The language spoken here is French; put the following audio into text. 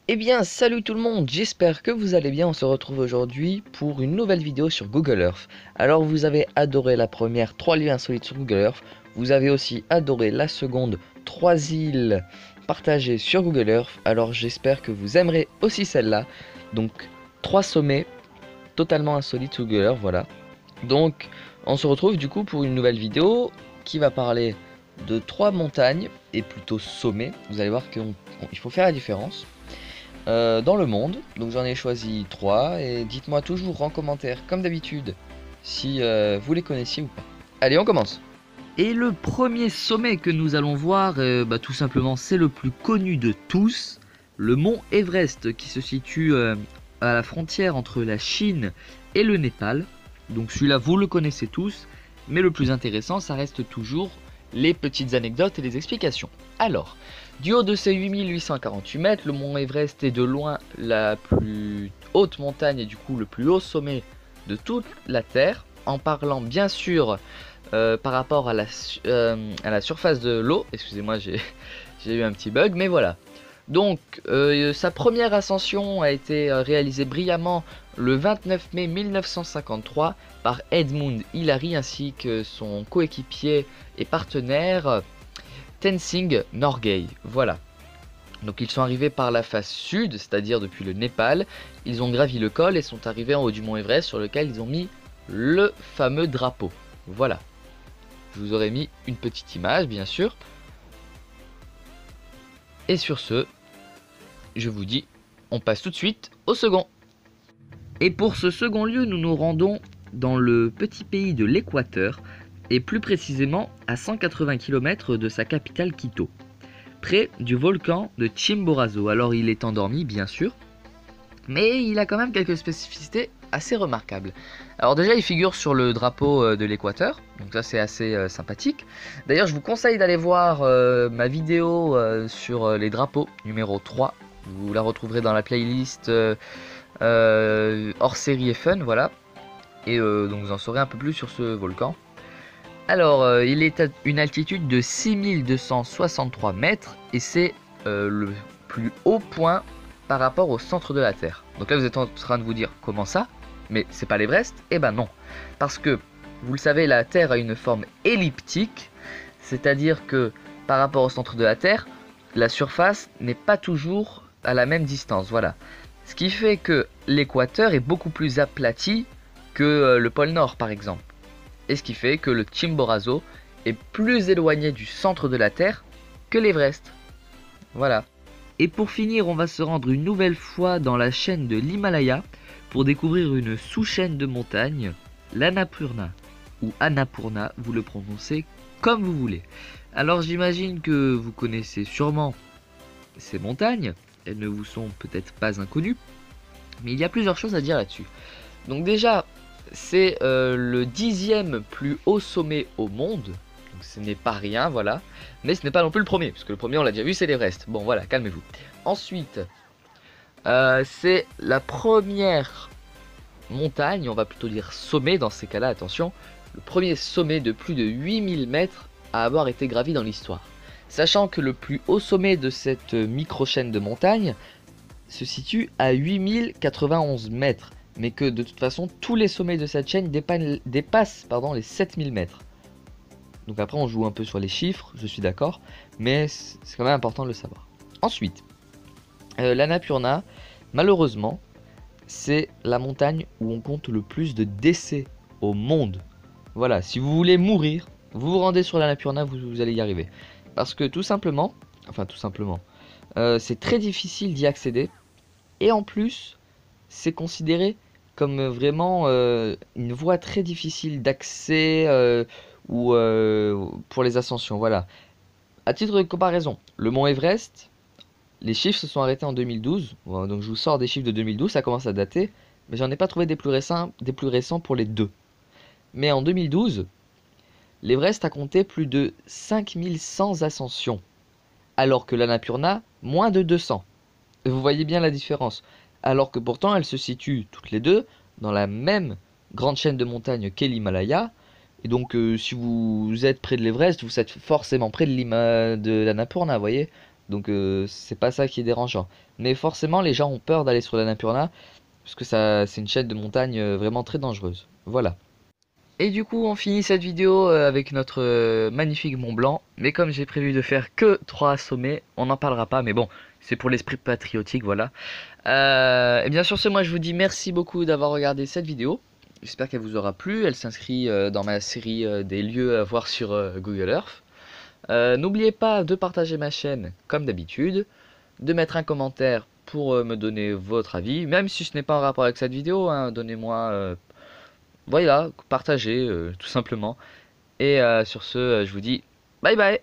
Eh bien, salut tout le monde, j'espère que vous allez bien. On se retrouve aujourd'hui pour une nouvelle vidéo sur Google Earth. Alors, vous avez adoré la première 3 lieux insolites sur Google Earth. Vous avez aussi adoré la seconde 3 îles partagées sur Google Earth. Alors, j'espère que vous aimerez aussi celle-là. Donc, 3 sommets totalement insolites sur Google Earth, voilà. Donc, on se retrouve du coup pour une nouvelle vidéo qui va parler de 3 montagnes et plutôt sommets. Vous allez voir qu'il faut faire la différence. Dans le monde. Donc j'en ai choisi 3 et dites-moi toujours en commentaire comme d'habitude si vous les connaissiez ou pas. Allez, on commence. Et le premier sommet que nous allons voir, tout simplement c'est le plus connu de tous, le mont Everest qui se situe à la frontière entre la Chine et le Népal. Donc celui-là vous le connaissez tous, mais le plus intéressant ça reste toujours les petites anecdotes et les explications. Alors, du haut de ses 8848 mètres, le mont Everest est de loin la plus haute montagne et du coup le plus haut sommet de toute la Terre, en parlant bien sûr par rapport à la surface de l'eau. Excusez-moi, j'ai eu un petit bug, mais voilà. Donc, sa première ascension a été réalisée brillamment le 29 mai 1953 par Edmund Hillary ainsi que son coéquipier et partenaire Tenzing Norgay. Voilà. Donc ils sont arrivés par la face sud, c'est-à-dire depuis le Népal. Ils ont gravi le col et sont arrivés en haut du mont Everest sur lequel ils ont mis le fameux drapeau. Voilà. Je vous aurais mis une petite image, bien sûr. Et sur ce, je vous dis, on passe tout de suite au second. Et pour ce second lieu, nous nous rendons dans le petit pays de l'Équateur, et plus précisément à 180 km de sa capitale Quito, près du volcan de Chimborazo. Alors il est endormi bien sûr, mais il a quand même quelques spécificités assez remarquables. Alors déjà il figure sur le drapeau de l'Équateur, donc ça c'est assez sympathique. D'ailleurs je vous conseille d'aller voir ma vidéo sur les drapeaux numéro 3, vous la retrouverez dans la playlist hors série et fun, voilà. Et donc vous en saurez un peu plus sur ce volcan. Alors, il est à une altitude de 6263 mètres et c'est le plus haut point par rapport au centre de la Terre. Donc là, vous êtes en train de vous dire, comment ça? Mais c'est pas l'Everest? Eh ben non. Parce que, vous le savez, la Terre a une forme elliptique, c'est-à-dire que par rapport au centre de la Terre, la surface n'est pas toujours à la même distance, voilà. Ce qui fait que l'équateur est beaucoup plus aplati que le pôle Nord, par exemple. Et ce qui fait que le Chimborazo est plus éloigné du centre de la Terre que l'Everest. Voilà. Et pour finir, on va se rendre une nouvelle fois dans la chaîne de l'Himalaya pour découvrir une sous-chaîne de montagnes, l'Annapurna, ou Annapurna, vous le prononcez comme vous voulez. Alors j'imagine que vous connaissez sûrement ces montagnes, elles ne vous sont peut-être pas inconnues, mais il y a plusieurs choses à dire là-dessus. Donc déjà, c'est le 10e plus haut sommet au monde, donc ce n'est pas rien, voilà. Mais ce n'est pas non plus le premier, parce que le premier on l'a déjà vu, c'est l'Everest. Bon voilà, calmez-vous. Ensuite, c'est la première montagne, on va plutôt dire sommet dans ces cas-là, attention. Le premier sommet de plus de 8000 mètres à avoir été gravi dans l'histoire. Sachant que le plus haut sommet de cette micro-chaîne de montagne se situe à 8091 mètres. Mais que de toute façon, tous les sommets de cette chaîne dépassent les 7000 mètres. Donc après, on joue un peu sur les chiffres, je suis d'accord, mais c'est quand même important de le savoir. Ensuite, l'Annapurna, malheureusement, c'est la montagne où on compte le plus de décès au monde. Voilà, si vous voulez mourir, vous vous rendez sur l'Annapurna, vous allez y arriver. Parce que tout simplement, c'est très difficile d'y accéder. Et en plus, c'est considéré comme vraiment une voie très difficile d'accès ou pour les ascensions. Voilà. À titre de comparaison, le mont Everest, les chiffres se sont arrêtés en 2012. Bon, donc je vous sors des chiffres de 2012, ça commence à dater. Mais j'en ai pas trouvé des plus récents pour les deux. Mais en 2012, l'Everest a compté plus de 5100 ascensions. Alors que l'Annapurna, moins de 200. Vous voyez bien la différence. Alors que pourtant elles se situent toutes les deux dans la même grande chaîne de montagnes qu'est l'Himalaya. Et donc si vous êtes près de l'Everest, vous êtes forcément près de l'Annapurna, vous voyez. Donc c'est pas ça qui est dérangeant. Mais forcément, les gens ont peur d'aller sur l'Annapurna, parce que ça, c'est une chaîne de montagne vraiment très dangereuse. Voilà. Et du coup, on finit cette vidéo avec notre magnifique Mont Blanc. Mais comme j'ai prévu de faire que 3 sommets, on n'en parlera pas. Mais bon, c'est pour l'esprit patriotique, voilà. Et bien sur ce, moi je vous dis merci beaucoup d'avoir regardé cette vidéo. J'espère qu'elle vous aura plu. Elle s'inscrit dans ma série des lieux à voir sur Google Earth. N'oubliez pas de partager ma chaîne comme d'habitude, de mettre un commentaire pour me donner votre avis, même si ce n'est pas en rapport avec cette vidéo, hein, donnez-moi, voilà, partagez tout simplement. Et sur ce, je vous dis bye bye.